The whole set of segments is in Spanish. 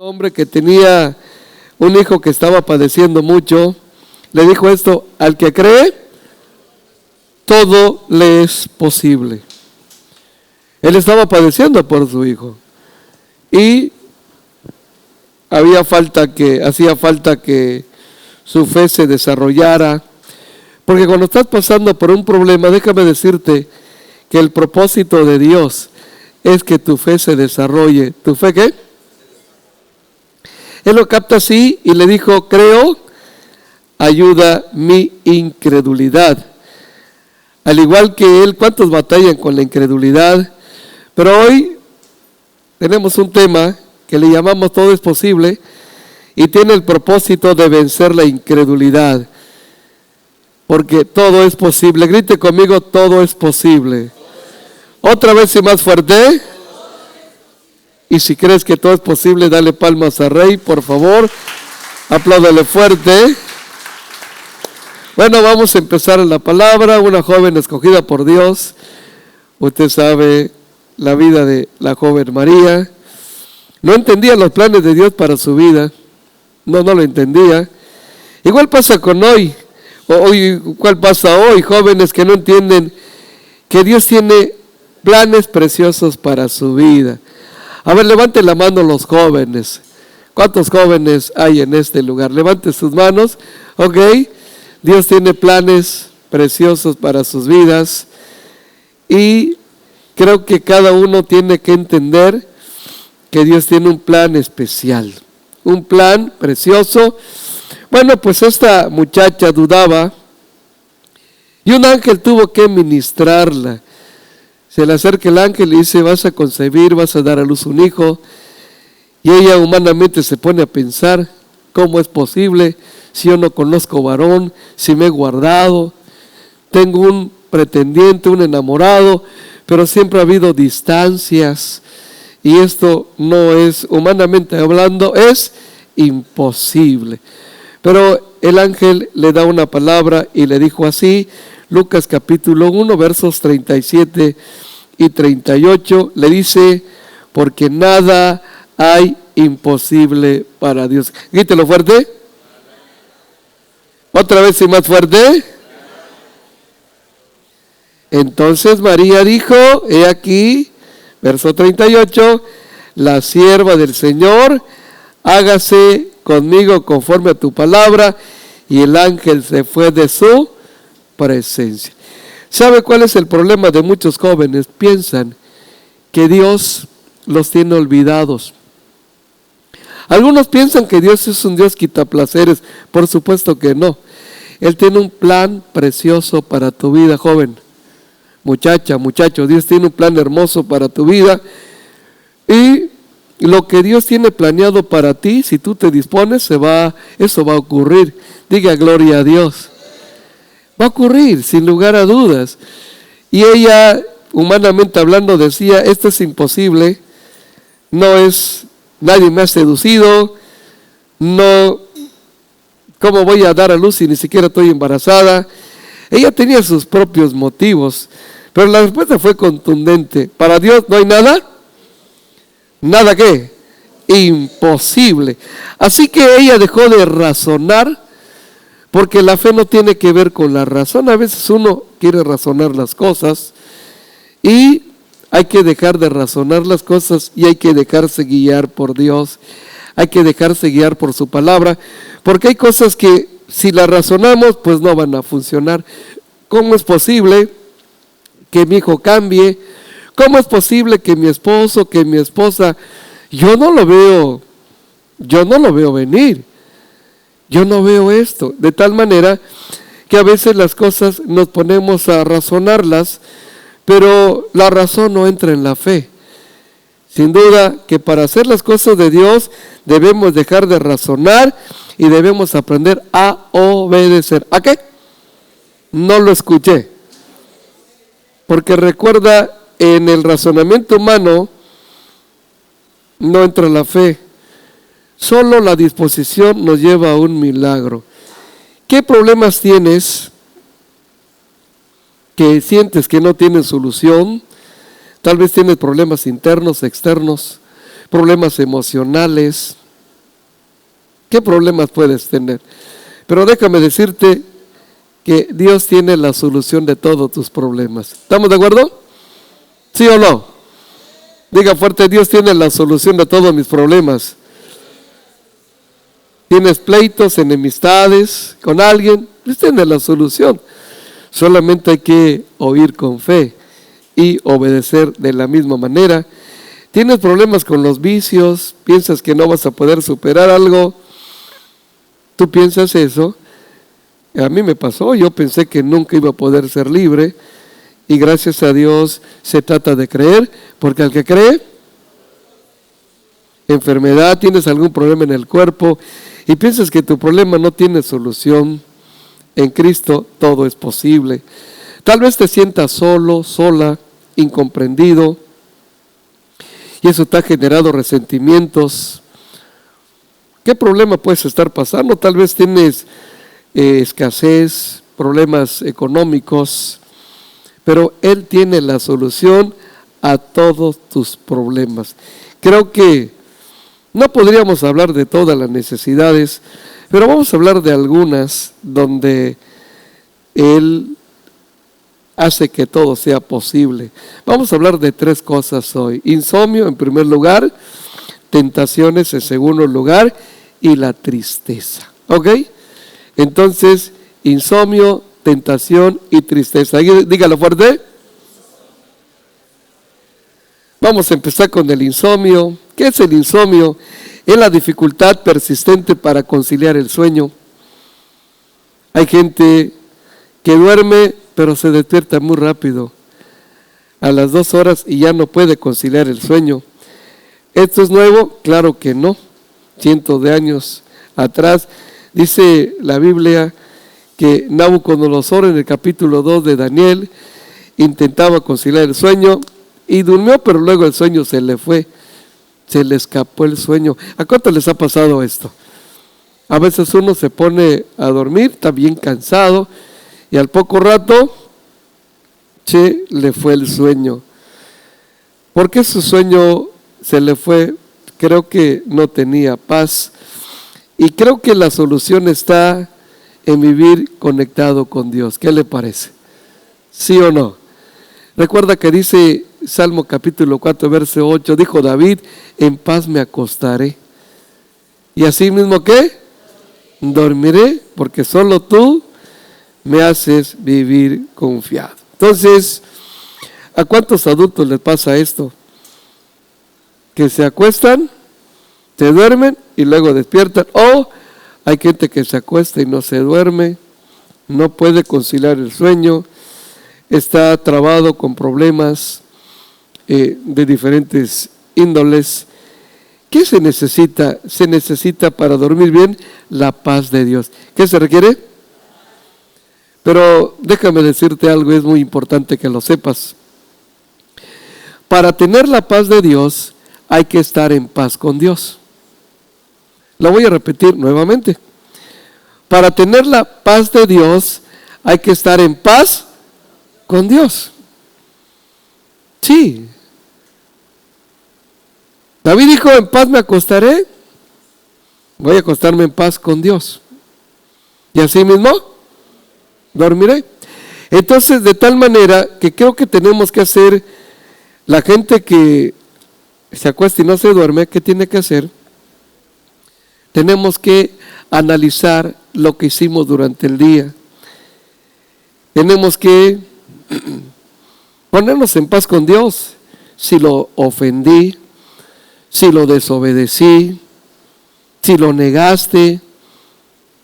Hombre que tenía un hijo que estaba padeciendo mucho, le dijo esto: al que cree, todo le es posible. Él estaba padeciendo por su hijo y hacía falta que su fe se desarrollara, porque cuando estás pasando por un problema, déjame decirte que el propósito de Dios es que tu fe se desarrolle. ¿Tu fe qué? Él lo capta así y le dijo: creo, ayuda mi incredulidad. Al igual que él, ¿cuántos batallan con la incredulidad? Pero hoy tenemos un tema que le llamamos Todo es posible, y tiene el propósito de vencer la incredulidad, porque todo es posible. Grite conmigo: todo es posible. Otra vez y más fuerte. Y si crees que todo es posible, dale palmas al Rey, por favor. Apláudale fuerte. Bueno, vamos a empezar en la palabra. Una joven escogida por Dios. Usted sabe la vida de la joven María. No entendía los planes de Dios para su vida. No lo entendía. Igual pasa con hoy. ¿Cuál pasa hoy? Jóvenes que no entienden que Dios tiene planes preciosos para su vida. A ver, levante la mano los jóvenes. ¿Cuántos jóvenes hay en este lugar? Levante sus manos. Ok. Dios tiene planes preciosos para sus vidas. Y creo que cada uno tiene que entender que Dios tiene un plan especial. Un plan precioso. Bueno, pues esta muchacha dudaba. Y un ángel tuvo que ministrarla. Se le acerca el ángel y dice: vas a concebir, vas a dar a luz un hijo. Y ella humanamente se pone a pensar: ¿cómo es posible si yo no conozco varón, si me he guardado? Tengo un pretendiente, un enamorado, pero siempre ha habido distancias. Y esto no es, humanamente hablando, es imposible. Pero el ángel le da una palabra y le dijo así. Lucas capítulo 1, versos 37 y 38, le dice: porque nada hay imposible para Dios. Grítelo fuerte. Otra vez y más fuerte. Entonces María dijo: he aquí, verso 38, la sierva del Señor, hágase conmigo conforme a tu palabra. Y el ángel se fue de su presencia. ¿Sabe cuál es el problema de muchos jóvenes? Piensan que Dios los tiene olvidados. Algunos piensan que Dios es un Dios quitaplaceres. Por supuesto que no. Él tiene un plan precioso para tu vida, joven. Muchacha, muchacho, Dios tiene un plan hermoso para tu vida. Y lo que Dios tiene planeado para ti, si tú te dispones, eso va a ocurrir. Diga gloria a Dios. Va a ocurrir, sin lugar a dudas. Y ella, humanamente hablando, decía: esto es imposible, nadie me ha seducido, ¿cómo voy a dar a luz si ni siquiera estoy embarazada? Ella tenía sus propios motivos, pero la respuesta fue contundente: para Dios no hay nada. ¿Nada qué? Imposible. Así que ella dejó de razonar, porque la fe no tiene que ver con la razón. A veces uno quiere razonar las cosas y hay que dejar de razonar las cosas y hay que dejarse guiar por Dios. Hay que dejarse guiar por su palabra, porque hay cosas que si las razonamos pues no van a funcionar. ¿Cómo es posible que mi hijo cambie? ¿Cómo es posible que mi esposo, que mi esposa? Yo no lo veo venir. Yo no veo esto, de tal manera que a veces las cosas nos ponemos a razonarlas, pero la razón no entra en la fe. Sin duda que para hacer las cosas de Dios debemos dejar de razonar y debemos aprender a obedecer. ¿A qué? No lo escuché. Porque recuerda, en el razonamiento humano no entra la fe. Solo la disposición nos lleva a un milagro. ¿Qué problemas tienes que sientes que no tienen solución? Tal vez tienes problemas internos, externos, problemas emocionales, ¿Qué problemas puedes tener? Pero déjame decirte que Dios tiene la solución de todos tus problemas. ¿Estamos de acuerdo? ¿Sí o no? Diga fuerte, Dios tiene la solución de todos mis problemas. ¿Tienes pleitos, enemistades con alguien? Dios tiene la solución. Solamente hay que oír con fe y obedecer de la misma manera. ¿Tienes problemas con los vicios? ¿Piensas que no vas a poder superar algo? ¿Tú piensas eso? A mí me pasó, yo pensé que nunca iba a poder ser libre y gracias a Dios se trata de creer, porque al que cree, enfermedad, tienes algún problema en el cuerpo y piensas que tu problema no tiene solución, en Cristo todo es posible. Tal vez te sientas solo, sola, incomprendido y eso te ha generado resentimientos. ¿Qué problema puedes estar pasando? Tal vez tienes escasez, problemas económicos, pero Él tiene la solución a todos tus problemas. Creo que no podríamos hablar de todas las necesidades, pero vamos a hablar de algunas donde Él hace que todo sea posible. Vamos a hablar de 3 cosas hoy. Insomnio en primer lugar, tentaciones en segundo lugar y la tristeza. ¿Ok? Entonces, insomnio, tentación y tristeza. Dígalo fuerte. Vamos a empezar con el insomnio. ¿Qué es el insomnio? Es la dificultad persistente para conciliar el sueño. Hay gente que duerme, pero se despierta muy rápido, a las 2 horas y ya no puede conciliar el sueño. ¿Esto es nuevo? Claro que no. Cientos de años atrás, dice la Biblia que Nabucodonosor en el capítulo 2 de Daniel intentaba conciliar el sueño y durmió, pero luego el sueño se le fue, se le escapó el sueño. ¿A cuánto les ha pasado esto? A veces uno se pone a dormir, está bien cansado y al poco rato se le fue el sueño. ¿Por qué su sueño se le fue? Creo que no tenía paz y creo que la solución está en vivir conectado con Dios. ¿Qué le parece? ¿Sí o no? Recuerda que dice Salmo capítulo 4, verso 8, dijo David, en paz me acostaré. Y así mismo, ¿qué? Dormiré, porque solo tú me haces vivir confiado. Entonces, ¿a cuántos adultos les pasa esto? Que se acuestan, se duermen y luego despiertan. O hay gente que se acuesta y no se duerme, no puede conciliar el sueño, está trabado con problemas de diferentes índoles. ¿Qué se necesita? Se necesita para dormir bien la paz de Dios. ¿Qué se requiere? Pero déjame decirte algo, es muy importante que lo sepas. Para tener la paz de Dios hay que estar en paz con Dios. Lo voy a repetir nuevamente. Para tener la paz de Dios hay que estar en paz con Dios. Sí. David dijo, en paz me acostaré. Voy a acostarme en paz con Dios. Y así mismo dormiré. Entonces, de tal manera que creo que tenemos que hacer, la gente que se acuesta y no se duerme, ¿qué tiene que hacer? Tenemos que analizar lo que hicimos durante el día. Tenemos que ponernos en paz con Dios. Si lo ofendí, si lo desobedecí, si lo negaste,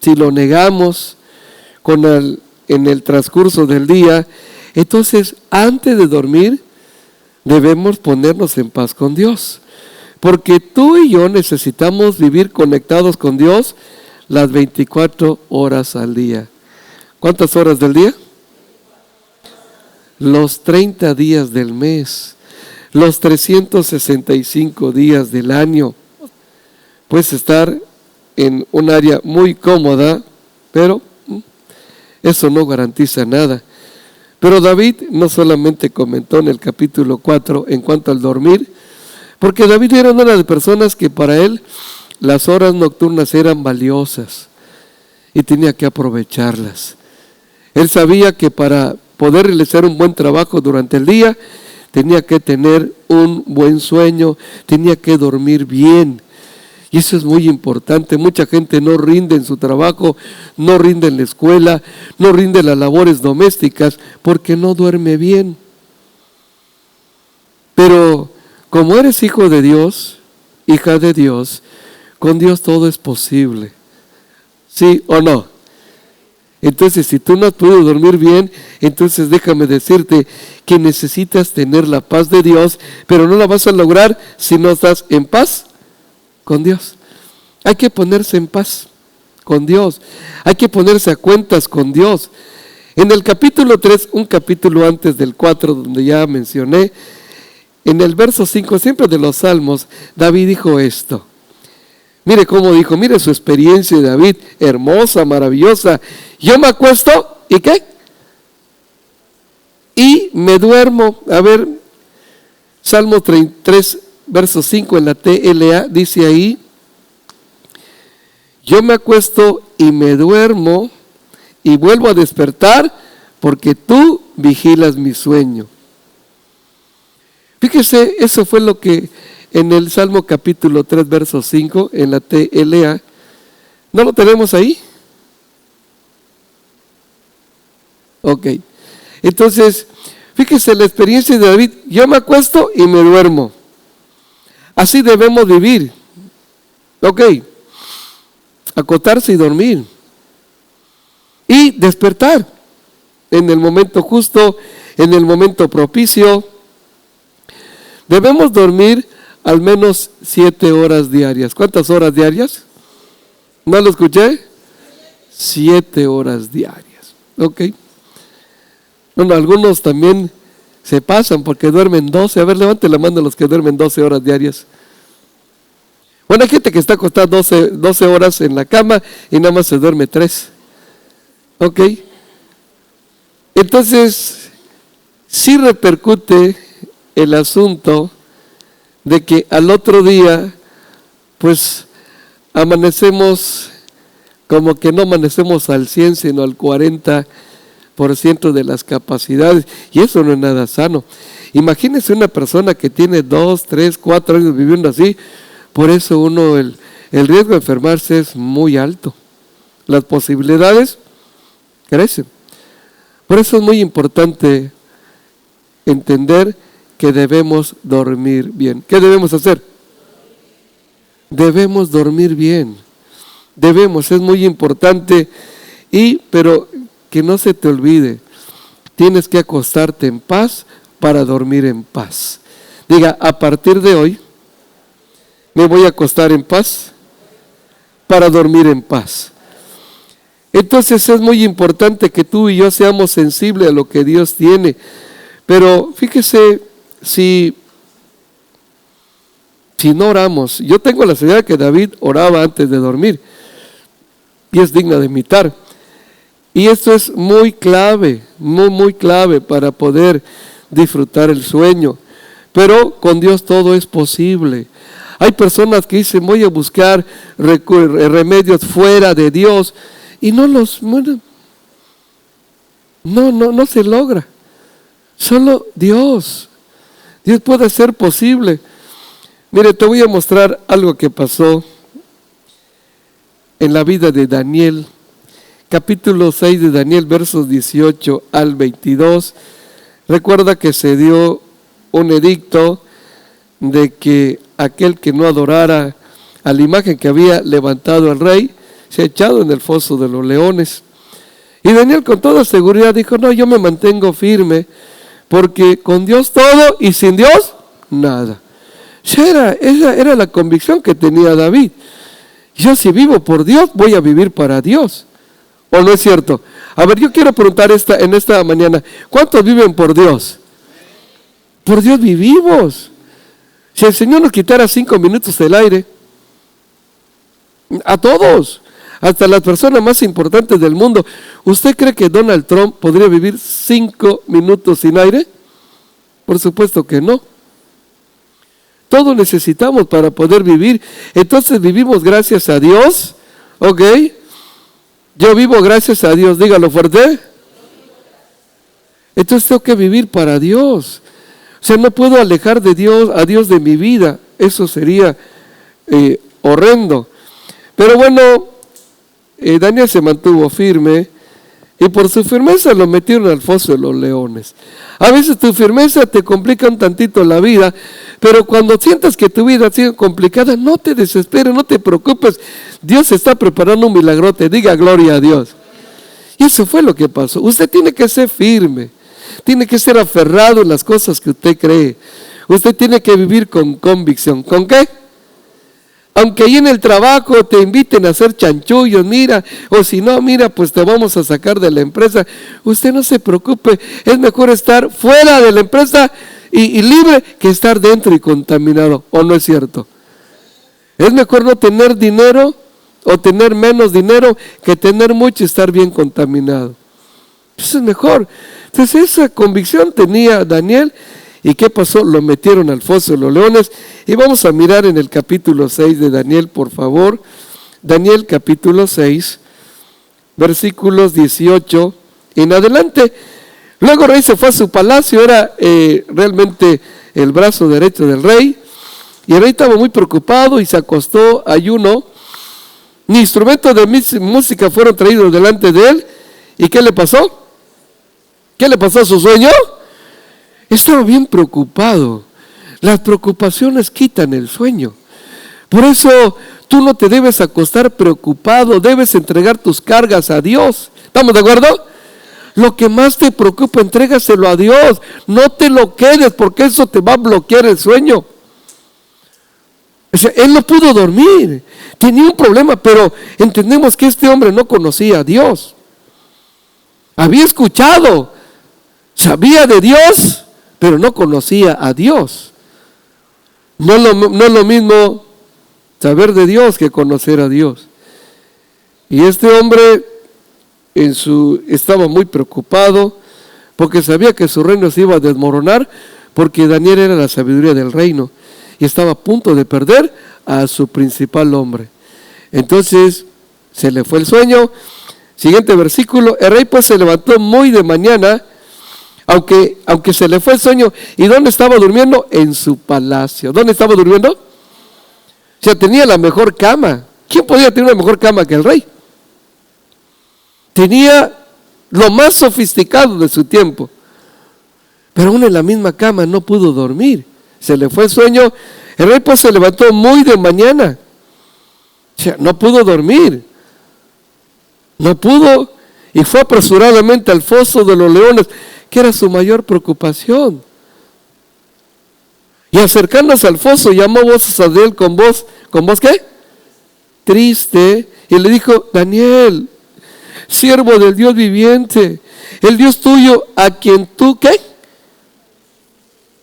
si lo negamos en el transcurso del día, entonces antes de dormir debemos ponernos en paz con Dios. Porque tú y yo necesitamos vivir conectados con Dios las 24 horas al día. ¿Cuántas horas del día? Los 30 días del mes, los 365 días del año. Puedes estar en un área muy cómoda, pero eso no garantiza nada. Pero David no solamente comentó en el capítulo 4 en cuanto al dormir, porque David era una de las personas que para él las horas nocturnas eran valiosas y tenía que aprovecharlas. Él sabía que para poder realizar un buen trabajo durante el día, tenía que tener un buen sueño, tenía que dormir bien. Y eso es muy importante. Mucha gente no rinde en su trabajo, no rinde en la escuela, no rinde en las labores domésticas porque no duerme bien. Pero como eres hijo de Dios, hija de Dios, con Dios todo es posible. ¿Sí o no? Entonces, si tú no has podido dormir bien, entonces déjame decirte que necesitas tener la paz de Dios, pero no la vas a lograr si no estás en paz con Dios. Hay que ponerse en paz con Dios. Hay que ponerse a cuentas con Dios. En el capítulo 3, un capítulo antes del 4, donde ya mencioné, en el verso 5, siempre de los Salmos, David dijo esto. Mire cómo dijo, mire su experiencia de David, hermosa, maravillosa. Yo me acuesto, ¿y qué? Y me duermo. A ver, Salmo 33, verso 5 en la TLA, dice ahí, yo me acuesto y me duermo y vuelvo a despertar porque tú vigilas mi sueño. Fíjese, eso fue lo que en el Salmo capítulo 3, verso 5, en la TLA, ¿no lo tenemos ahí? Ok. Entonces, fíjese la experiencia de David, yo me acuesto y me duermo. Así debemos vivir. Ok. Acotarse y dormir. Y despertar en el momento justo, en el momento propicio. Debemos dormir al menos 7 horas diarias. ¿Cuántas horas diarias? ¿No lo escuché? 7 horas diarias. Ok. Bueno, algunos también se pasan porque duermen 12. A ver, levante la mano los que duermen 12 horas diarias. Bueno, hay gente que está acostada 12 horas en la cama y nada más se duerme 3. Ok. Entonces, sí repercute el asunto de que al otro día, pues, amanecemos como que no amanecemos al 100, sino al 40% de las capacidades. Y eso no es nada sano. Imagínense una persona que tiene 2, 3, 4 años viviendo así. Por eso el riesgo de enfermarse es muy alto. Las posibilidades crecen. Por eso es muy importante entender que debemos dormir bien. ¿Qué debemos hacer? Debemos dormir bien. Es muy importante. Pero que no se te olvide, tienes que acostarte en paz para dormir en paz. Diga, a partir de hoy, me voy a acostar en paz para dormir en paz. Entonces es muy importante que tú y yo seamos sensibles a lo que Dios tiene. Pero fíjese, si no oramos, yo tengo la seguridad que David oraba antes de dormir y es digna de imitar. Y esto es muy clave, muy clave para poder disfrutar el sueño. Pero con Dios todo es posible. Hay personas que dicen, voy a buscar remedios fuera de Dios y no se logra. Solo Dios puede hacer posible. Mire, te voy a mostrar algo que pasó en la vida de Daniel. Capítulo 6 de Daniel, versos 18 al 22. Recuerda que se dio un edicto de que aquel que no adorara a la imagen que había levantado el rey, se ha echado en el foso de los leones. Y Daniel con toda seguridad dijo, no, yo me mantengo firme, porque con Dios todo y sin Dios nada. Esa era la convicción que tenía David. Yo si vivo por Dios, voy a vivir para Dios. ¿O no es cierto? A ver, yo quiero preguntar en esta mañana, ¿cuántos viven por Dios? Por Dios vivimos. Si el Señor nos quitara 5 minutos del aire, a todos, hasta las personas más importantes del mundo, ¿usted cree que Donald Trump podría vivir 5 minutos sin aire? Por supuesto que no. Todo necesitamos para poder vivir. Entonces vivimos gracias a Dios. ¿Ok? Yo vivo gracias a Dios. Dígalo fuerte. Entonces tengo que vivir para Dios. O sea, no puedo alejar de Dios, a Dios de mi vida. Eso sería horrendo. Pero bueno, Daniel se mantuvo firme y por su firmeza lo metieron al foso de los leones. A veces tu firmeza te complica un tantito la vida, pero cuando sientas que tu vida ha sido complicada, no te desesperes, no te preocupes. Dios está preparando un milagrote. Diga gloria a Dios. Y eso fue lo que pasó. Usted tiene que ser firme. Tiene que ser aferrado en las cosas que usted cree. Usted tiene que vivir con convicción. ¿Con qué? Aunque ahí en el trabajo te inviten a hacer chanchullos, mira, o si no, mira, pues te vamos a sacar de la empresa. Usted no se preocupe, es mejor estar fuera de la empresa y libre que estar dentro y contaminado. ¿O no es cierto? Es mejor no tener dinero o tener menos dinero que tener mucho y estar bien contaminado. Eso es mejor. Entonces esa convicción tenía Daniel. ¿Y qué pasó? Lo metieron al foso de los leones. Y vamos a mirar en el capítulo 6 de Daniel, por favor. Daniel capítulo 6, versículos 18 en adelante. Luego el rey se fue a su palacio, era realmente el brazo derecho del rey. Y el rey estaba muy preocupado y se acostó ayuno. Ni instrumentos de música fueron traídos delante de él. ¿Y qué le pasó? ¿Qué le pasó a su sueño? Estaba bien preocupado. Las preocupaciones quitan el sueño. Por eso tú no te debes acostar preocupado, debes entregar tus cargas a Dios. ¿Estamos de acuerdo? Lo que más te preocupa, entrégaselo a Dios. No te lo quedes porque eso te va a bloquear el sueño. O sea, él no pudo dormir, tenía un problema, pero entendemos que este hombre no conocía a Dios. Había escuchado, sabía de Dios, pero no conocía a Dios. No es lo mismo saber de Dios que conocer a Dios. Y este hombre estaba muy preocupado porque sabía que su reino se iba a desmoronar, porque Daniel era la sabiduría del reino y estaba a punto de perder a su principal hombre. Entonces se le fue el sueño. Siguiente versículo: el rey pues se levantó muy de mañana, aunque se le fue el sueño. ¿Y dónde estaba durmiendo? En su palacio. ¿Dónde estaba durmiendo? O sea, tenía la mejor cama. ¿Quién podía tener una mejor cama que el rey? Tenía lo más sofisticado de su tiempo, pero aún en la misma cama no pudo dormir. Se le fue el sueño. El rey pues se levantó muy de mañana. O sea, no pudo dormir. No pudo. Y fue apresuradamente al foso de los leones, que era su mayor preocupación. Y acercándose al foso, llamó voces a él con voz ¿qué? Triste. Y le dijo: Daniel, siervo del Dios viviente, el Dios tuyo, a quien tú, ¿qué?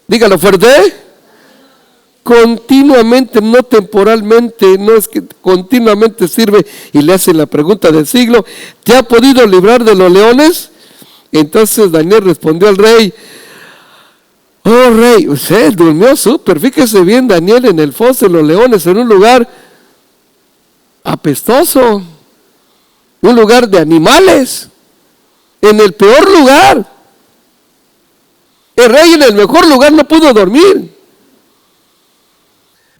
Dígalo fuerte. Continuamente, no temporalmente, no es que continuamente sirve. Y le hace la pregunta del siglo: ¿te ha podido librar de los leones? Entonces Daniel respondió al rey: oh rey, usted durmió súper. Fíjese bien, Daniel, en el foso de los leones, en un lugar apestoso, un lugar de animales, en el peor lugar. El rey en el mejor lugar no pudo dormir.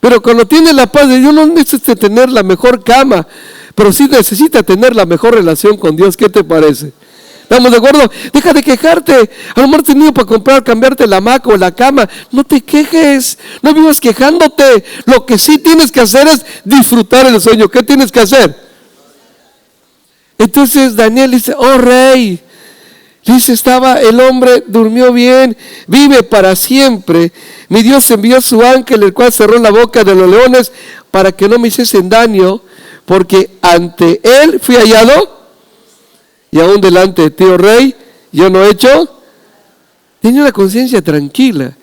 Pero cuando tiene la paz de Dios, no necesita tener la mejor cama, pero sí necesita tener la mejor relación con Dios. ¿Qué te parece? ¿Estamos de acuerdo? Deja de quejarte. A lo mejor has tenido para cambiarte la hamaca o la cama. No te quejes, no vivas quejándote. Lo que sí tienes que hacer es disfrutar el sueño. ¿Qué tienes que hacer? Entonces Daniel dice: oh rey, dice, el hombre durmió bien, vive para siempre. Mi Dios envió su ángel, el cual cerró la boca de los leones para que no me hiciesen daño, porque ante él fui hallado, y aún delante de ti, oh rey, yo no he hecho. Tiene una conciencia tranquila.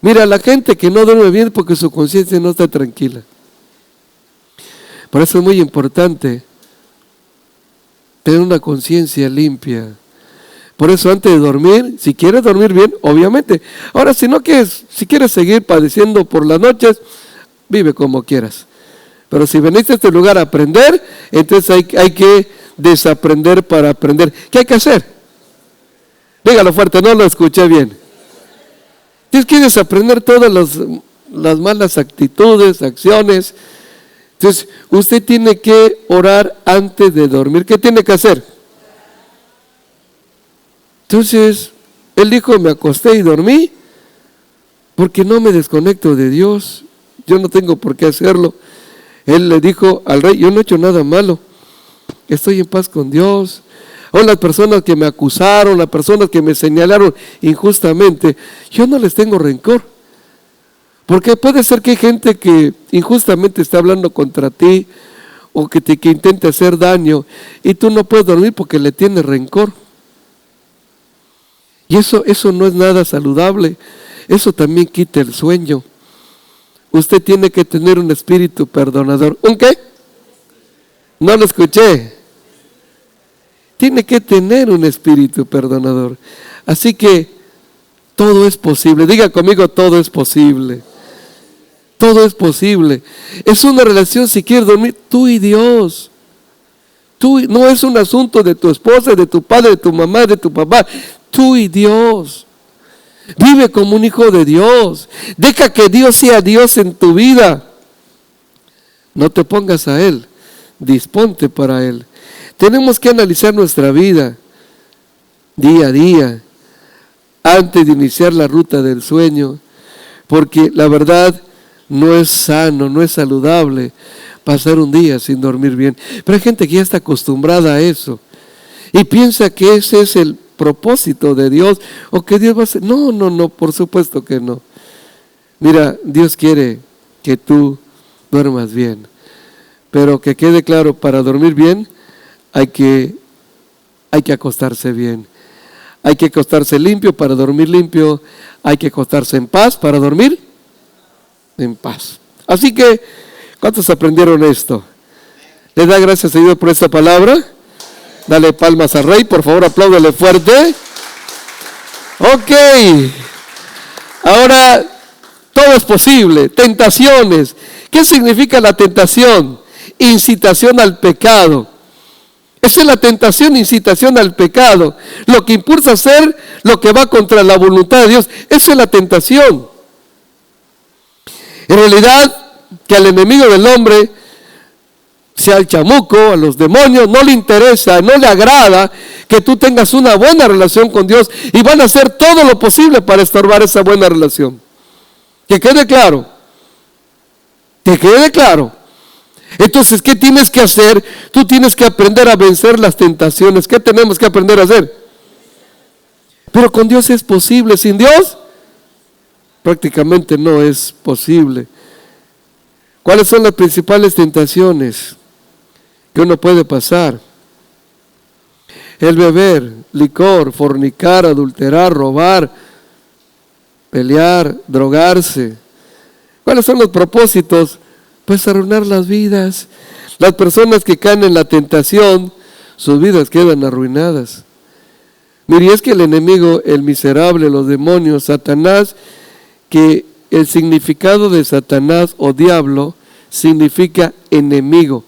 Mira, la gente que no duerme bien porque su conciencia no está tranquila. Por eso es muy importante tener una conciencia limpia, Por eso antes de dormir, si quieres dormir bien, obviamente. Ahora, si quieres seguir padeciendo por las noches, vive como quieras. Pero si veniste a este lugar a aprender, entonces hay que desaprender para aprender. ¿Qué hay que hacer? Dígalo fuerte, no lo escuché bien. Tienes que desaprender todas las malas actitudes, acciones. Entonces, usted tiene que orar antes de dormir. ¿Qué tiene que hacer? Entonces, él dijo, me acosté y dormí, porque no me desconecto de Dios. Yo no tengo por qué hacerlo. Él le dijo al rey, yo no he hecho nada malo. Estoy en paz con Dios. O las personas que me acusaron, las personas que me señalaron injustamente, yo no les tengo rencor. Porque puede ser que hay gente que injustamente está hablando contra ti o que intente hacer daño y tú no puedes dormir porque le tienes rencor. Y eso no es nada saludable. Eso también quita el sueño. Usted tiene que tener un espíritu perdonador. ¿Un qué? No lo escuché. Tiene que tener un espíritu perdonador. Así que todo es posible. Diga conmigo, todo es posible. Todo es posible. Es una relación, si quieres dormir, tú y Dios. No es un asunto de tu esposa, de tu padre, de tu mamá, de tu papá. Tú y Dios. Vive como un hijo de Dios. Deja que Dios sea Dios en tu vida. No te pongas a Él. Disponte para Él. Tenemos que analizar nuestra vida día a día antes de iniciar la ruta del sueño, porque la verdad no es sano, no es saludable pasar un día sin dormir bien. Pero hay gente que ya está acostumbrada a eso y piensa que ese es el propósito de Dios o que Dios va a hacer. No, por supuesto que no. Mira, Dios quiere que tú duermas bien, pero que quede claro, para dormir bien hay que acostarse bien. Hay que acostarse limpio para dormir limpio. Hay que acostarse en paz para dormir en paz. Así que, ¿cuántos aprendieron esto? ¿Le da gracias a Dios por esta palabra? Dale palmas al Rey, por favor, apláudale fuerte. Ok. Ahora, todo es posible. Tentaciones. ¿Qué significa la tentación? Incitación al pecado. Esa es la tentación, incitación al pecado. Lo que impulsa a hacer lo que va contra la voluntad de Dios. Esa es la tentación. En realidad, que al enemigo del hombre, sea el chamuco, a los demonios, no le interesa, no le agrada que tú tengas una buena relación con Dios y van a hacer todo lo posible para estorbar esa buena relación. Que quede claro. Que quede claro. Entonces, ¿qué tienes que hacer? Tú tienes que aprender a vencer las tentaciones. ¿Qué tenemos que aprender a hacer? Pero con Dios es posible. Sin Dios, prácticamente no es posible. ¿Cuáles son las principales tentaciones que uno puede pasar? El beber, licor, fornicar, adulterar, robar, pelear, drogarse. ¿Cuáles son los propósitos? Pues arruinar las vidas. Las personas que caen en la tentación, sus vidas quedan arruinadas. Mire, es que el enemigo, el miserable, los demonios, Satanás, que el significado de Satanás o diablo significa enemigo.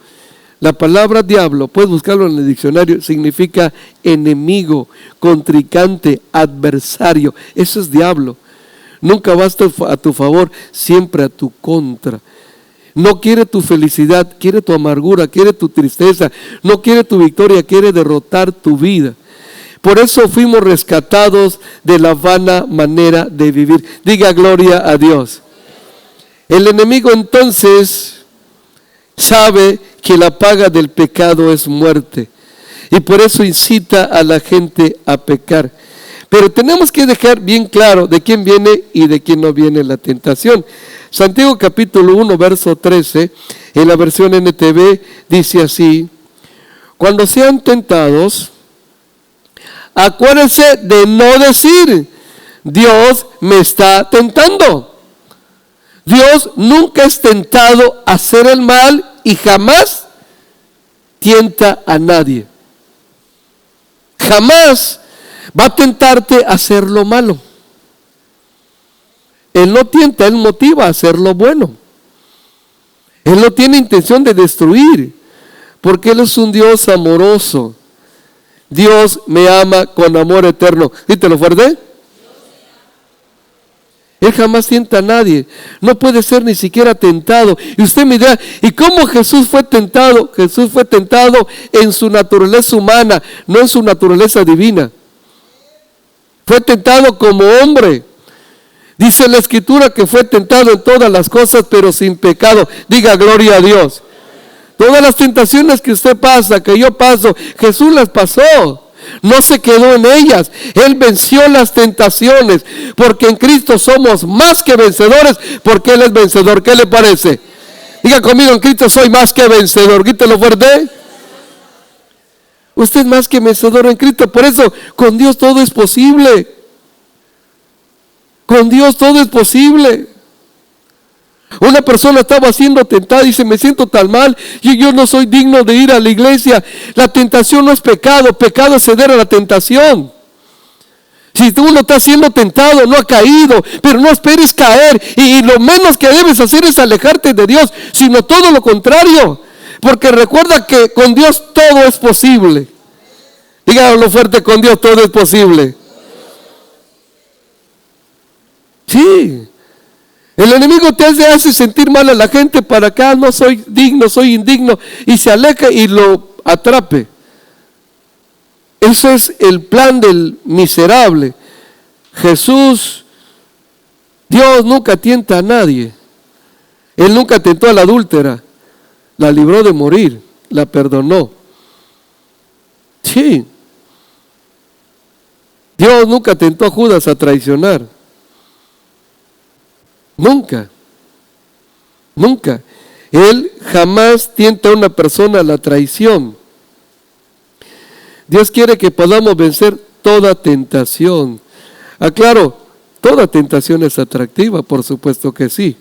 La palabra diablo, puedes buscarlo en el diccionario, significa enemigo, contrincante, adversario. Eso es diablo. Nunca va a tu favor, siempre a tu contra. No quiere tu felicidad, quiere tu amargura, quiere tu tristeza, no quiere tu victoria, quiere derrotar tu vida. Por eso fuimos rescatados de la vana manera de vivir. Diga gloria a Dios. El enemigo entonces sabe que la paga del pecado es muerte y por eso incita a la gente a pecar. Pero tenemos que dejar bien claro de quién viene y de quién no viene la tentación. Santiago capítulo 1, verso 13, en la versión NTV, dice así: cuando sean tentados, acuérdense de no decir, Dios me está tentando. Dios nunca es tentado a hacer el mal y jamás tienta a nadie. Jamás va a tentarte a hacer lo malo. Él no tienta, Él motiva a hacer lo bueno. Él no tiene intención de destruir, porque Él es un Dios amoroso. Dios me ama con amor eterno. Dítelo fuerte. Él jamás tienta a nadie. No puede ser ni siquiera tentado. Y usted me dirá, ¿y cómo Jesús fue tentado? Jesús fue tentado en su naturaleza humana, no en su naturaleza divina. Fue tentado como hombre. Dice la Escritura que fue tentado en todas las cosas, pero sin pecado. Diga gloria a Dios. Todas las tentaciones que usted pasa, que yo paso, Jesús las pasó. No se quedó en ellas. Él venció las tentaciones, porque en Cristo somos más que vencedores, porque Él es vencedor. ¿Qué le parece? Diga conmigo, en Cristo soy más que vencedor. Grítelo fuerte. Usted es más que vencedor en Cristo. Por eso, con Dios todo es posible. Con Dios todo es posible. Una persona estaba siendo tentada y dice, me siento tan mal, y yo no soy digno de ir a la iglesia. La tentación no es pecado, pecado es ceder a la tentación. Si uno está siendo tentado, no ha caído, pero no esperes caer, y lo menos que debes hacer es alejarte de Dios, sino todo lo contrario, porque recuerda que con Dios todo es posible. Dígalo fuerte, con Dios todo es posible. Sí. El enemigo te hace sentir mal a la gente para que no soy digno, soy indigno, y se aleja y lo atrape. Ese es el plan del miserable. Jesús, Dios nunca tienta a nadie. Él nunca tentó a la adúltera, la libró de morir, la perdonó. Sí. Dios nunca tentó a Judas a traicionar. Nunca. Nunca. Él jamás tienta a una persona a la traición. Dios quiere que podamos vencer toda tentación. Aclaro, toda tentación es atractiva, por supuesto que sí.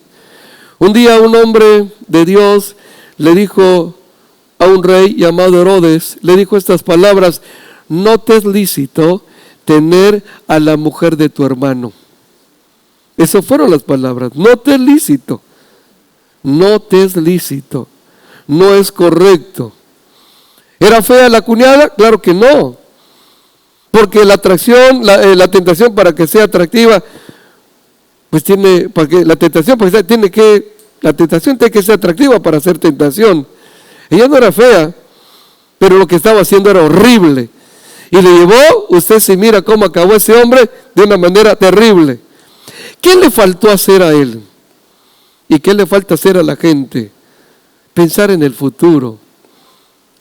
Un día un hombre de Dios le dijo a un rey llamado Herodes, le dijo estas palabras: no te es lícito tener a la mujer de tu hermano. Esas fueron las palabras. No te es lícito. No te es lícito. No es correcto. ¿Era fea la cuñada? Claro que no. Porque la atracción, la tentación para que sea atractiva, pues tiene, para que la tentación, pues la tentación tiene que ser atractiva para ser tentación. Ella no era fea, pero lo que estaba haciendo era horrible. Y le llevó, usted se mira cómo acabó ese hombre de una manera terrible. ¿Qué le faltó hacer a él? ¿Y qué le falta hacer a la gente? Pensar en el futuro,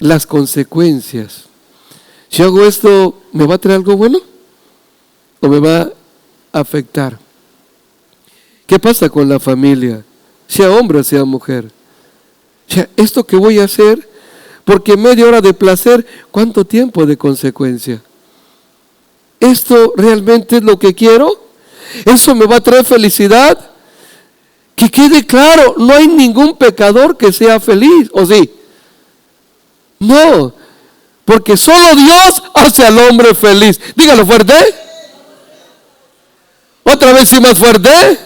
las consecuencias. Si hago esto, ¿me va a traer algo bueno? ¿O me va a afectar? ¿Qué pasa con la familia? Sea hombre o sea mujer. O sea, esto que voy a hacer, porque media hora de placer, ¿cuánto tiempo de consecuencia? ¿Esto realmente es lo que quiero? ¿Eso me va a traer felicidad? Que quede claro, no hay ningún pecador que sea feliz, ¿o sí? No, porque solo Dios hace al hombre feliz. Dígalo fuerte. Otra vez y más fuerte.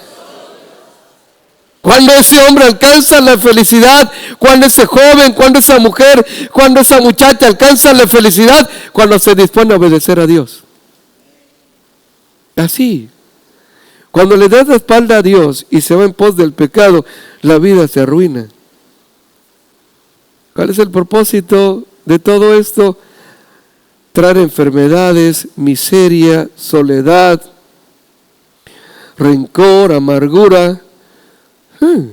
Cuando ese hombre alcanza la felicidad, cuando ese joven, cuando esa mujer, cuando esa muchacha alcanza la felicidad, cuando se dispone a obedecer a Dios. Así. Cuando le das la espalda a Dios y se va en pos del pecado, la vida se arruina. ¿Cuál es el propósito de todo esto? Traer enfermedades, miseria, soledad, rencor, amargura. O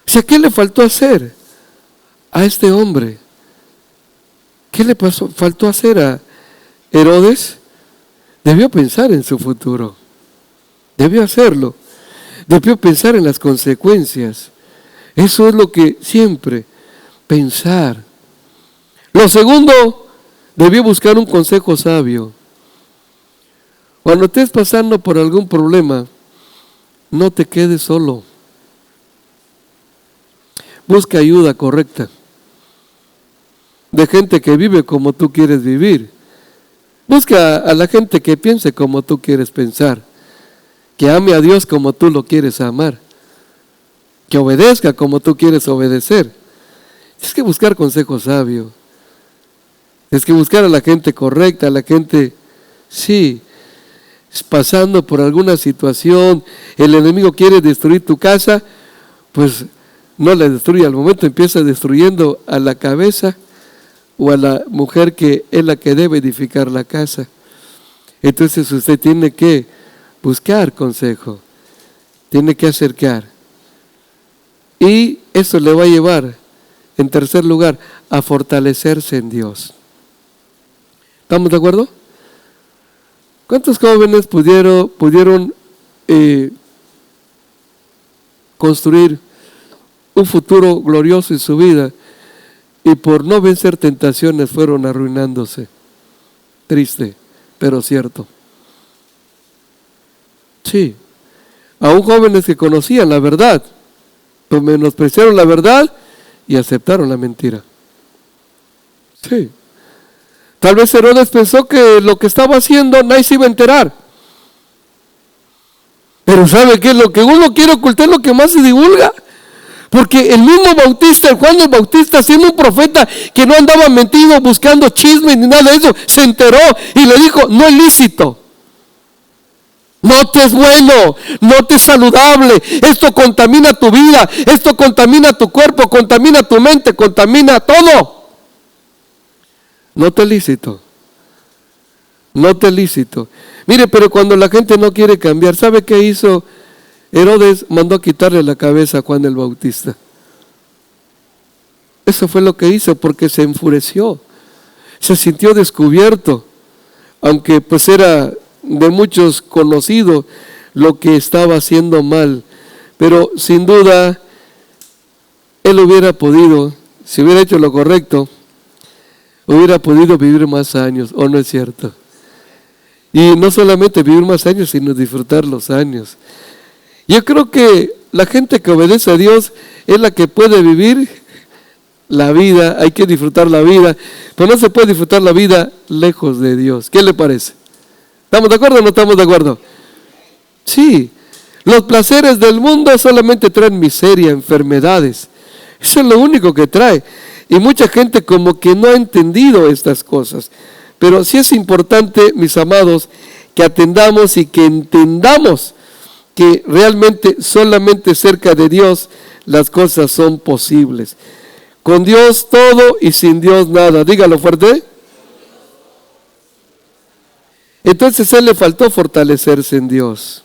sea, ¿qué le faltó hacer a este hombre? ¿Qué le faltó hacer a Herodes? Debió pensar en su futuro. Debió hacerlo. Debió pensar en las consecuencias. Eso es lo que siempre, pensar. Lo segundo, debió buscar un consejo sabio. Cuando estés pasando por algún problema, no te quedes solo. Busca ayuda correcta de gente que vive como tú quieres vivir. Busca a la gente que piense como tú quieres pensar, que ame a Dios como tú lo quieres amar, que obedezca como tú quieres obedecer. Tienes que buscar consejo sabio. Tienes que buscar a la gente correcta, a la gente, sí, pasando por alguna situación, el enemigo quiere destruir tu casa, pues no la destruye al momento, empieza destruyendo a la cabeza o a la mujer que es la que debe edificar la casa. Entonces usted tiene que buscar consejo, tiene que acercar. Y eso le va a llevar, en tercer lugar, a fortalecerse en Dios. ¿Estamos de acuerdo? ¿Cuántos jóvenes pudieron construir un futuro glorioso en su vida y por no vencer tentaciones fueron arruinándose? Triste, pero cierto. Sí, aún jóvenes que conocían la verdad, pues menospreciaron la verdad y aceptaron la mentira. Sí. Tal vez Herodes pensó que lo que estaba haciendo nadie se iba a enterar. Pero ¿sabe qué? Lo que uno quiere ocultar es lo que más se divulga. Porque el mismo Bautista, el Juan el Bautista, siendo un profeta que no andaba metido buscando chismes ni nada de eso, se enteró y le dijo, no es lícito. No te es bueno, no te es saludable, esto contamina tu vida, esto contamina tu cuerpo, contamina tu mente, contamina todo. No te es lícito, no te es lícito. Mire, pero cuando la gente no quiere cambiar, ¿sabe qué hizo Herodes? Mandó a quitarle la cabeza a Juan el Bautista. Eso fue lo que hizo, porque se enfureció, se sintió descubierto, aunque pues era de muchos conocido lo que estaba haciendo mal, pero sin duda él hubiera podido, si hubiera hecho lo correcto, hubiera podido vivir más años, ¿o no es cierto? Y no solamente vivir más años, sino disfrutar los años. Yo creo que la gente que obedece a Dios es la que puede vivir la vida, hay que disfrutar la vida, pero no se puede disfrutar la vida lejos de Dios. ¿Qué le parece? ¿Estamos de acuerdo o no estamos de acuerdo? Sí, los placeres del mundo solamente traen miseria, enfermedades. Eso es lo único que trae. Y mucha gente como que no ha entendido estas cosas. Pero sí es importante, mis amados, que atendamos y que entendamos que realmente solamente cerca de Dios las cosas son posibles. Con Dios todo y sin Dios nada. Dígalo fuerte. Entonces a él le faltó fortalecerse en Dios.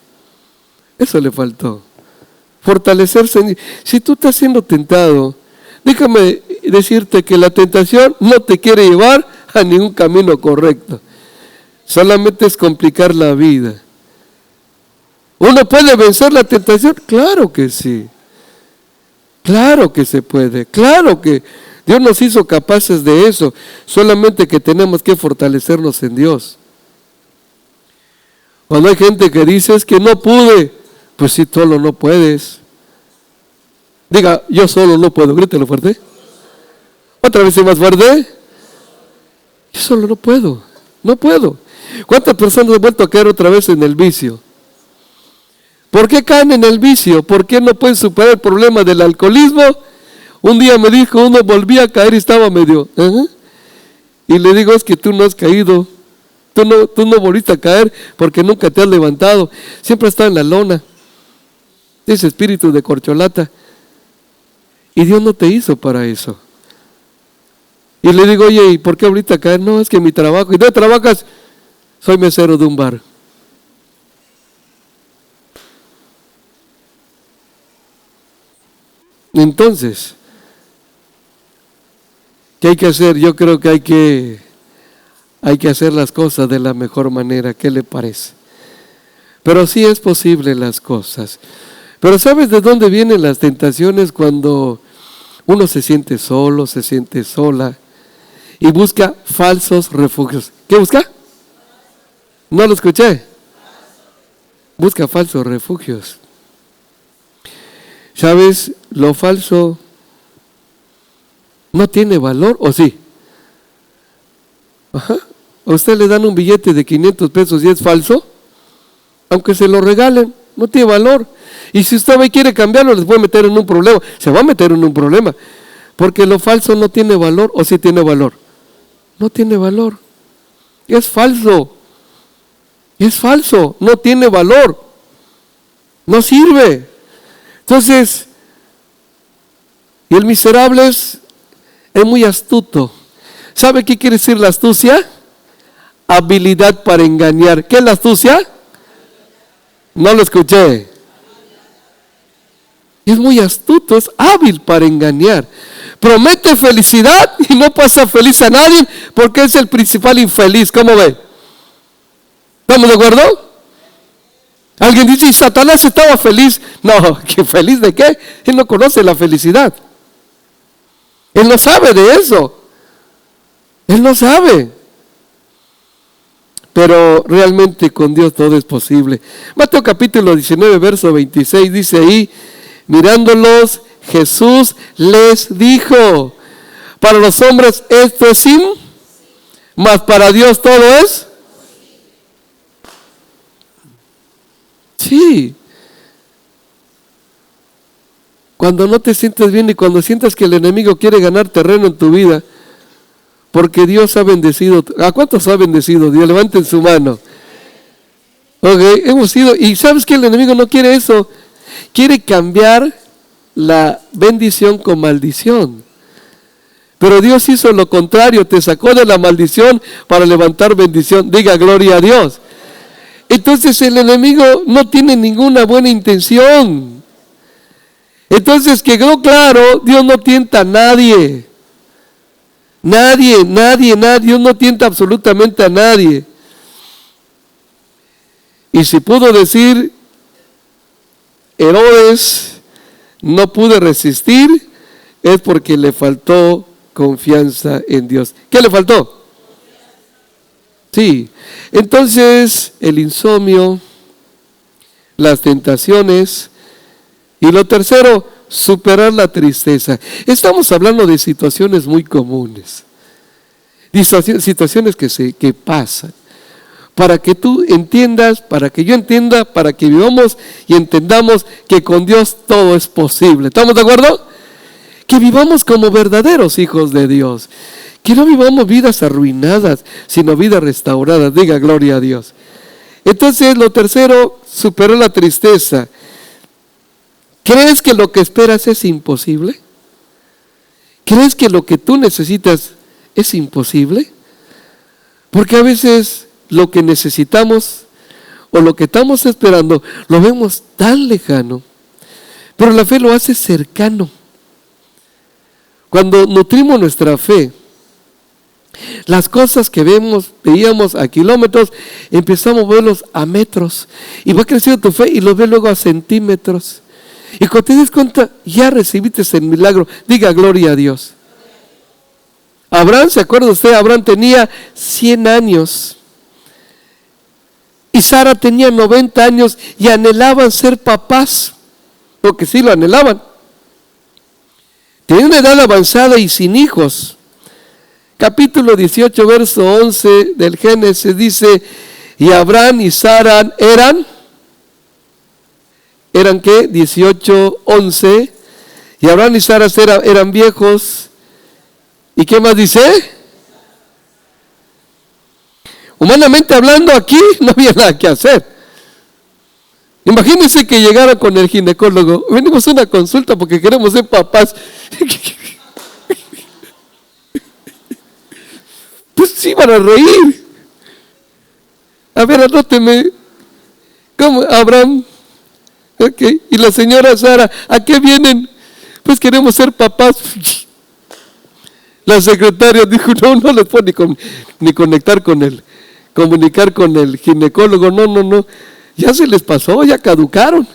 Eso le faltó. Fortalecerse en Dios. Si tú estás siendo tentado, déjame decirte que la tentación no te quiere llevar a ningún camino correcto. Solamente es complicar la vida. ¿Uno puede vencer la tentación? Claro que sí. Claro que se puede. Claro que Dios nos hizo capaces de eso. Solamente que tenemos que fortalecernos en Dios. Cuando hay gente que dice es que no pude, pues si solo no puedes. Diga, yo solo no puedo, grítelo fuerte. Otra vez más fuerte. Yo solo no puedo, no puedo. ¿Cuántas personas han vuelto a caer otra vez en el vicio? ¿Por qué caen en el vicio? ¿Por qué no pueden superar el problema del alcoholismo? Un día me dijo, uno volvía a caer y estaba medio, y le digo, es que tú no has caído. Tú no volviste a caer porque nunca te has levantado. Siempre has estado en la lona. Ese espíritu de corcholata. Y Dios no te hizo para eso. Y le digo, oye, ¿y por qué ahorita caer? No, es que mi trabajo. ¿Y dónde trabajas? Soy mesero de un bar. Entonces, ¿qué hay que hacer? Yo creo que hay que hacer las cosas de la mejor manera. ¿Qué le parece? Pero sí es posible las cosas. Pero ¿sabes de dónde vienen las tentaciones? Cuando uno se siente solo, se siente sola y busca falsos refugios. ¿Qué busca? No lo escuché. Busca falsos refugios. ¿Sabes? Lo falso no tiene valor, ¿o sí? Ajá. A usted le dan un billete de 500 pesos y es falso, aunque se lo regalen, no tiene valor. Y si usted va y quiere cambiarlo, les puede meter en un problema. Se va a meter en un problema. Porque lo falso no tiene valor, ¿o sí tiene valor? No tiene valor. Es falso. Es falso, no tiene valor. No sirve. Entonces, y el miserable es muy astuto. ¿Sabe qué quiere decir la astucia? Habilidad para engañar. ¿Qué es la astucia? No lo escuché. Es muy astuto, es hábil para engañar. Promete felicidad y no pasa feliz a nadie porque es el principal infeliz. ¿Cómo ve? ¿Estamos de acuerdo? Alguien dice, ¿y Satanás estaba feliz? No, ¿qué feliz de qué? Él no conoce la felicidad. Él no sabe de eso. Él no sabe. Pero realmente con Dios todo es posible. Mateo capítulo 19, verso 26 dice ahí, mirándolos, Jesús les dijo, para los hombres esto es mas para Dios todo es. Sí. Cuando no te sientes bien y cuando sientas que el enemigo quiere ganar terreno en tu vida, porque Dios ha bendecido. ¿A cuántos ha bendecido Dios? Levanten su mano. Ok, hemos sido, y ¿sabes que el enemigo no quiere eso? Quiere cambiar la bendición con maldición. Pero Dios hizo lo contrario, te sacó de la maldición para levantar bendición. Diga gloria a Dios. Entonces el enemigo no tiene ninguna buena intención. Entonces quedó claro, Dios no tienta a nadie. Nadie, Dios no tienta absolutamente a nadie. Y si pudo decir, Herodes, no pude resistir, es porque le faltó confianza en Dios. ¿Qué le faltó? Sí. Entonces, el insomnio, las tentaciones, y lo tercero, superar la tristeza. Estamos hablando de situaciones muy comunes, situaciones que pasan, para que tú entiendas, para que yo entienda, para que vivamos y entendamos que con Dios todo es posible. ¿Estamos de acuerdo? Que vivamos como verdaderos hijos de Dios, que no vivamos vidas arruinadas, sino vidas restauradas. Diga gloria a Dios. Entonces, lo tercero, superar la tristeza. ¿Crees que lo que esperas es imposible? ¿Crees que lo que tú necesitas es imposible? Porque a veces lo que necesitamos o lo que estamos esperando lo vemos tan lejano, pero la fe lo hace cercano. Cuando nutrimos nuestra fe, las cosas que veíamos a kilómetros, empezamos a verlos a metros, y va creciendo tu fe y los ves luego a centímetros. Y cuando te des cuenta, ya recibiste el milagro. Diga gloria a Dios. Abraham, ¿se acuerda usted? Abraham tenía 100 años. Y Sara tenía 90 años y anhelaban ser papás. Porque sí lo anhelaban. Tenían una edad avanzada y sin hijos. Capítulo 18, verso 11 del Génesis dice, y Abraham y Sara ¿eran qué? 18, 11. Y Abraham y Sara eran viejos. ¿Y qué más dice? Humanamente hablando, aquí no había nada que hacer. Imagínense que llegara con el ginecólogo. Venimos a una consulta porque queremos ser papás. Pues sí, van a reír. A ver, anóteme. ¿Cómo? Abraham. Okay. Y la señora Sara, ¿a qué vienen? Pues queremos ser papás. La secretaria dijo, no les puedo ni conectar con él, comunicar con el ginecólogo, no, ya se les pasó, ya caducaron.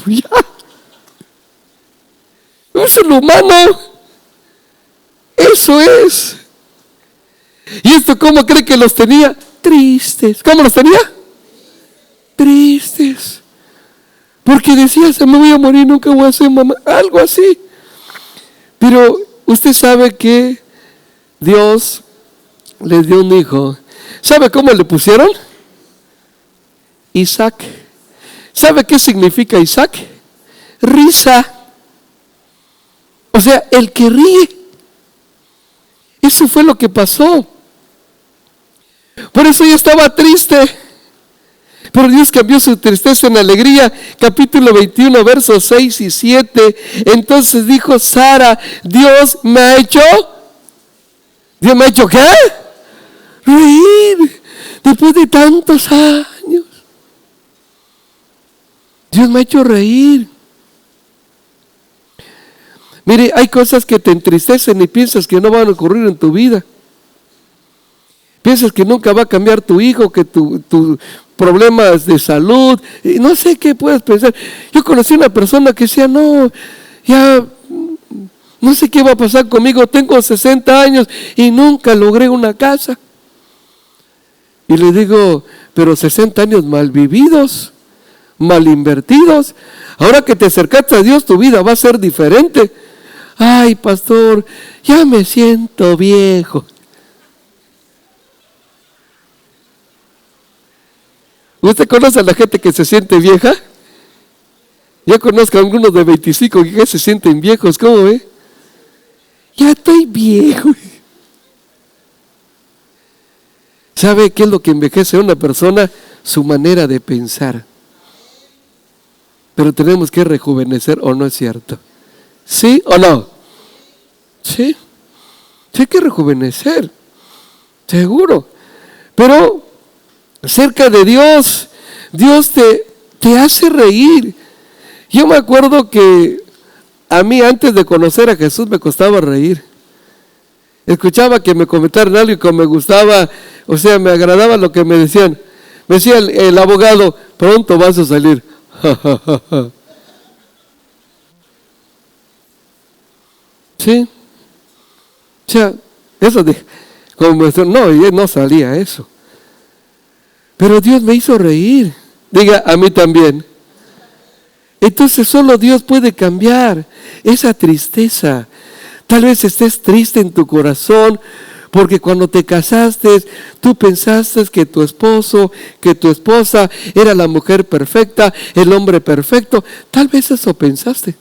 Ya. Eso es lo humano. Eso es. ¿Y esto cómo cree que los tenía? Tristes. ¿Cómo los tenía? Tristes, porque decía, se me voy a morir, nunca voy a ser mamá, algo así. Pero usted sabe que Dios les dio un hijo. ¿Sabe cómo le pusieron? Isaac. ¿Sabe qué significa Isaac? Risa. O sea, el que ríe. Eso fue lo que pasó. Por eso ella estaba triste. Pero Dios cambió su tristeza en alegría. Capítulo 21, versos 6 y 7. Entonces dijo Sara, ¿Dios me ha hecho qué? Reír. Después de tantos años. Dios me ha hecho reír. Mire, hay cosas que te entristecen y piensas que no van a ocurrir en tu vida. Piensas que nunca va a cambiar tu hijo, que tus problemas de salud, y no sé qué puedes pensar. Yo conocí una persona que decía, no, ya no sé qué va a pasar conmigo, tengo 60 años y nunca logré una casa. Y le digo, pero 60 años mal vividos, mal invertidos. Ahora que te acercaste a Dios, tu vida va a ser diferente. Ay, pastor, ya me siento viejo. ¿Usted conoce a la gente que se siente vieja? Yo conozco a algunos de 25 que ya se sienten viejos. ¿Cómo ve? Ya estoy viejo. ¿Sabe qué es lo que envejece a una persona? Su manera de pensar. Pero tenemos que rejuvenecer, ¿o no es cierto? ¿Sí o no? Sí. Sí hay que rejuvenecer. Seguro. Pero cerca de Dios, Dios te hace reír. Yo me acuerdo que a mí antes de conocer a Jesús me costaba reír. Escuchaba que me comentaran algo que me gustaba, o sea, me agradaba lo que me decían. Me decía el abogado, pronto vas a salir. Sí. O sea, eso de, como me decían, no, y no salía eso. Pero Dios me hizo reír. Diga, a mí también. Entonces solo Dios puede cambiar esa tristeza. Tal vez estés triste en tu corazón porque cuando te casaste, tú pensaste que tu esposo, que tu esposa era la mujer perfecta, el hombre perfecto. Tal vez eso pensaste.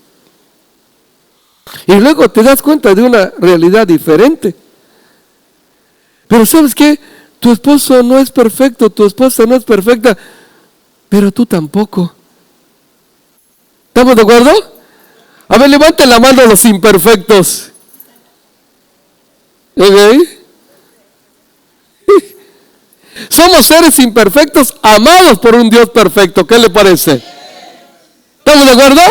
Y luego te das cuenta de una realidad diferente. Pero ¿sabes qué? Tu esposo no es perfecto, tu esposa no es perfecta, pero tú tampoco. ¿Estamos de acuerdo? A ver, levanten la mano los imperfectos. ¿Ok? Somos seres imperfectos amados por un Dios perfecto. ¿Qué le parece? ¿Estamos de acuerdo?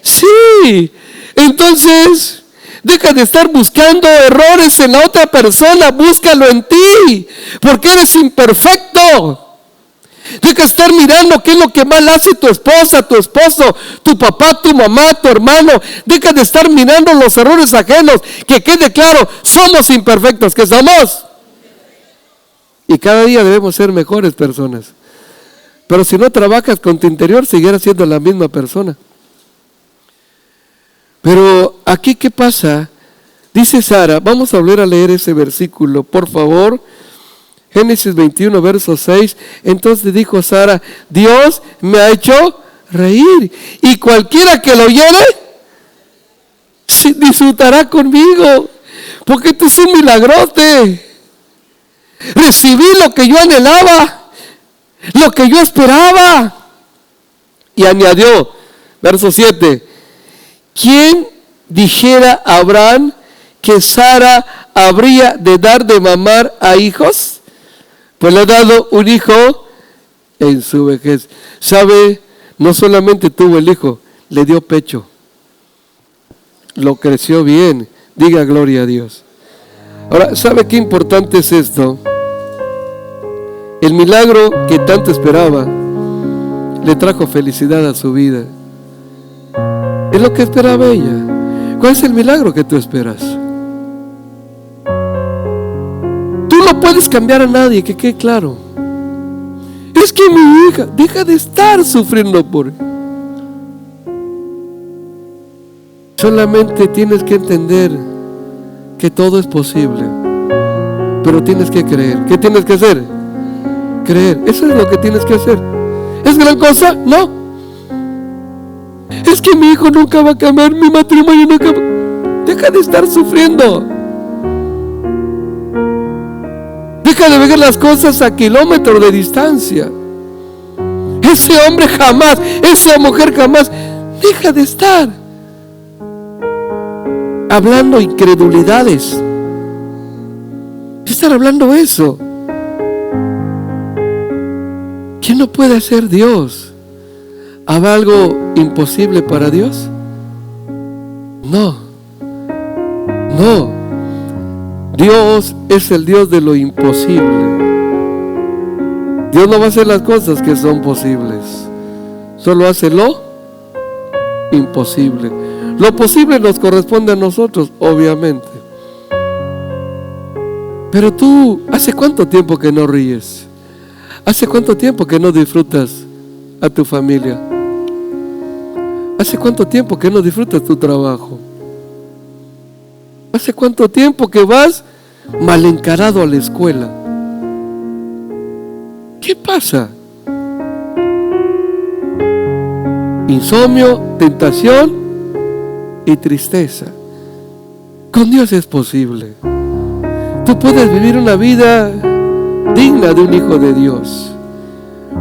Sí. Entonces, deja de estar buscando errores en la otra persona, búscalo en ti, porque eres imperfecto. Deja de estar mirando qué es lo que mal hace tu esposa, tu esposo, tu papá, tu mamá, tu hermano. Deja de estar mirando los errores ajenos. Que quede claro, somos imperfectos, ¿qué somos? Y cada día debemos ser mejores personas. Pero si no trabajas con tu interior, seguirás siendo la misma persona. Pero aquí, ¿qué pasa? Dice Sara, vamos a volver a leer ese versículo, por favor. Génesis 21, verso 6. Entonces dijo Sara, Dios me ha hecho reír, y cualquiera que lo oyere, disfrutará conmigo, porque esto es un milagrote. Recibí lo que yo anhelaba, lo que yo esperaba. Y añadió, verso 7, ¿quién dijera a Abraham que Sara habría de dar de mamar a hijos? Pues le ha dado un hijo en su vejez. ¿Sabe? No solamente tuvo el hijo, le dio pecho. Lo creció bien. Diga gloria a Dios. Ahora, ¿sabe qué importante es esto? El milagro que tanto esperaba le trajo felicidad a su vida. Es lo que esperaba ella. ¿Cuál es el milagro que tú esperas? Tú no puedes cambiar a nadie, que quede claro. Es que mi hija, deja de estar sufriendo por él. Solamente tienes que entender que todo es posible. Pero tienes que creer. ¿Qué tienes que hacer? Creer. Eso es lo que tienes que hacer. ¿Es gran cosa? No. Es que mi hijo nunca va a cambiar, mi matrimonio nunca va... Deja de estar sufriendo. Deja de ver las cosas a kilómetros de distancia. Ese hombre jamás, esa mujer jamás. Deja de estar hablando incredulidades. Estar hablando eso. ¿Quién no puede hacer Dios? ¿Habrá algo imposible para Dios? No. No. Dios es el Dios de lo imposible. Dios no va a hacer las cosas que son posibles. Solo hace lo imposible. Lo posible nos corresponde a nosotros, obviamente. Pero tú, ¿hace cuánto tiempo que no ríes? ¿Hace cuánto tiempo que no disfrutas a tu familia? ¿Hace cuánto tiempo que no disfrutas tu trabajo? ¿Hace cuánto tiempo que vas mal encarado a la escuela? ¿Qué pasa? Insomnio, tentación y tristeza. Con Dios es posible. Tú puedes vivir una vida digna de un hijo de Dios.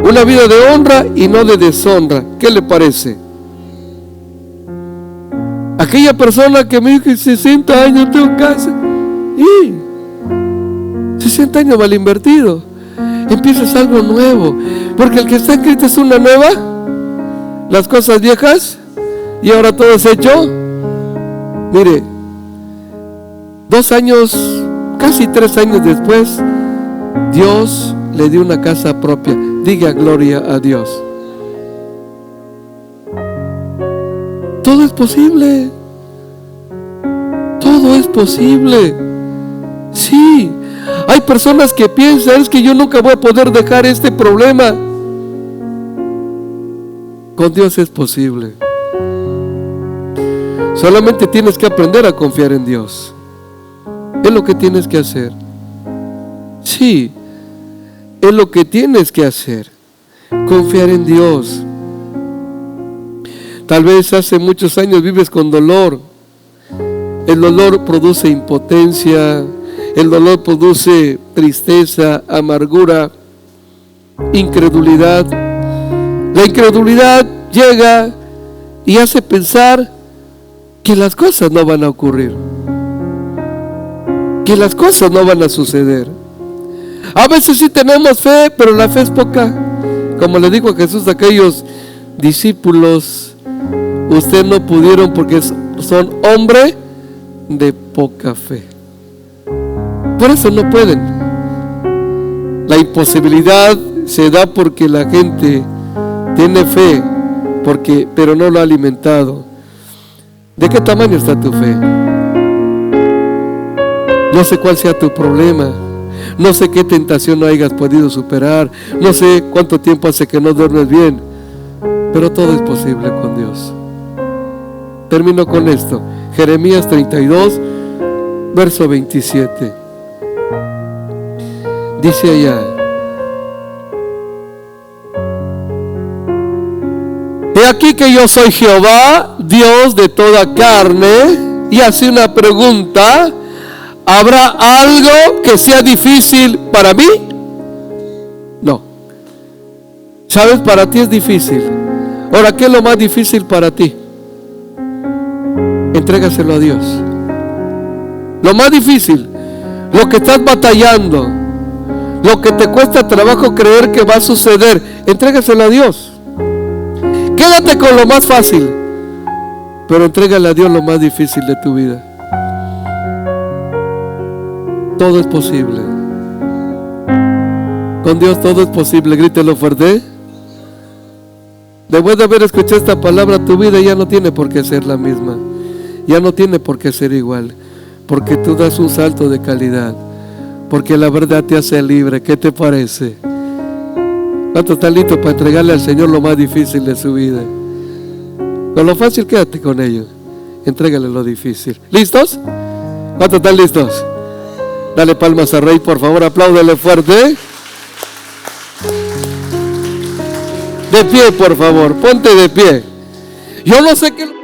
Una vida de honra y no de deshonra. ¿Qué le parece? Aquella persona que me dijo que 60 años tengo casa. Y 60 años mal invertido. Empiezas algo nuevo. Porque el que está en Cristo es una nueva. Las cosas viejas y ahora todo es hecho. Mire, 2 años, casi 3 años después, Dios le dio una casa propia. Diga gloria a Dios. Todo es posible. Todo es posible. Sí. Hay personas que piensan, es que yo nunca voy a poder dejar este problema. Con Dios es posible. Solamente tienes que aprender a confiar en Dios. Es lo que tienes que hacer. Sí, es lo que tienes que hacer. Confiar en Dios. Tal vez hace muchos años vives con dolor. El dolor produce impotencia. El dolor produce tristeza, amargura, incredulidad. La incredulidad llega y hace pensar que las cosas no van a ocurrir, que las cosas no van a suceder. A veces sí tenemos fe, pero la fe es poca. Como le dijo a Jesús a aquellos discípulos, ustedes no pudieron porque son hombre de poca fe. Por eso no pueden. La imposibilidad se da porque la gente tiene fe, pero no lo ha alimentado. ¿De qué tamaño está tu fe? No sé cuál sea tu problema. No sé qué tentación no hayas podido superar. No sé cuánto tiempo hace que no duermes bien. Pero todo es posible con Dios. Termino con esto. Jeremías 32, verso 27. Dice allá: he aquí que yo soy Jehová, Dios de toda carne. Y hace una pregunta: ¿habrá algo que sea difícil para mí? No. ¿Sabes? Para ti es difícil. Ahora, ¿qué es lo más difícil para ti? Entrégaselo a Dios. Lo más difícil, lo que estás batallando, lo que te cuesta trabajo creer que va a suceder, entrégaselo a Dios. Quédate con lo más fácil, pero entrégale a Dios lo más difícil de tu vida. Todo es posible. Con Dios todo es posible. Grítelo fuerte. Después de haber escuchado esta palabra, tu vida ya no tiene por qué ser la misma. Ya no tiene por qué ser igual. Porque tú das un salto de calidad. Porque la verdad te hace libre. ¿Qué te parece? ¿Cuánto está listo para entregarle al Señor lo más difícil de su vida? Con lo fácil, quédate con ello. Entrégale lo difícil. ¿Listos? ¿Cuántos están listos? Dale palmas al Rey, por favor, apláudele fuerte. De pie, por favor, ponte de pie. Yo no sé qué...